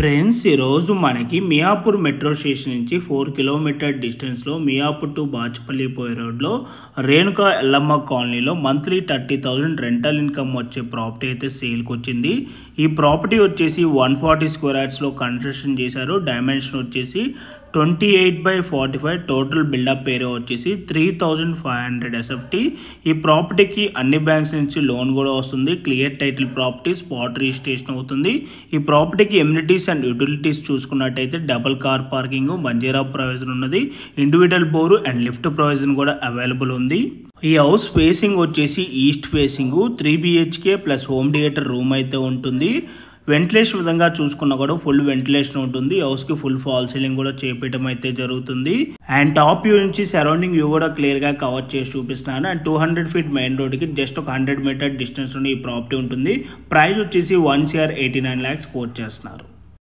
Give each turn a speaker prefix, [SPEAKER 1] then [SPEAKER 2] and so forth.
[SPEAKER 1] Friends ఈరోజు మనకి Miyapur metro station నుంచి 4 కిలోమీటర్ డిస్టెన్స్లో మియాపూర్ టు బాచుపల్లి పోయే రోడ్లో రేణుకా ఎల్లమ్మ కాలనీలో మంత్లీ 30,000 రెంటల్ ఇన్కమ్ వచ్చే ప్రాపర్టీ అయితే సేల్కి వచ్చింది. ఈ ప్రాపర్టీ వచ్చేసి 140 స్క్వేర్ యార్డ్స్లో కన్స్ట్రక్షన్ చేశారు. డైమెన్షన్ వచ్చేసి 28/45, టోటల్ బిల్డప్ ఏరియా వచ్చేసి 3,500 SFT. ఈ ప్రాపర్టీకి అన్ని బ్యాంక్స్ నుంచి లోన్ కూడా వస్తుంది. Clear title property, spot registration అవుతుంది. ఈ ప్రాపర్టీకి ఎమ్యూనిటీస్ అండ్ యూటిలిటీస్ చూసుకున్నట్టయితే డబుల్ కార్ పార్కింగ్, బంజారా ప్రొవిజన్ ఉన్నది, individual bore and lift provision కూడా అవైలబుల్ ఉంది. ఈ హౌస్ ఫేసింగ్ వచ్చేసి east facing, 3 BHK plus home theatre room అయితే ఉంటుంది. వెంటిలేషన్ విధంగా చూసుకున్నా కూడా ఫుల్ వెంటిలేషన్ ఉంటుంది. హౌస్కి ఫుల్ ఫాల్ సీలింగ్ కూడా చేపట్టడం అయితే జరుగుతుంది. అండ్ టాప్ వ్యూ నుంచి సరౌండింగ్ వ్యూ కూడా క్లియర్గా కవర్ చేసి చూపిస్తున్నాను. అండ్ 200 ఫీట్ మెయిన్ రోడ్కి జస్ట్ ఒక 100 మీటర్ డిస్టెన్స్ ఈ ప్రాపర్టీ ఉంటుంది. ప్రైస్ వచ్చేసి 1,89 lakhs కోట్ చేస్తున్నారు.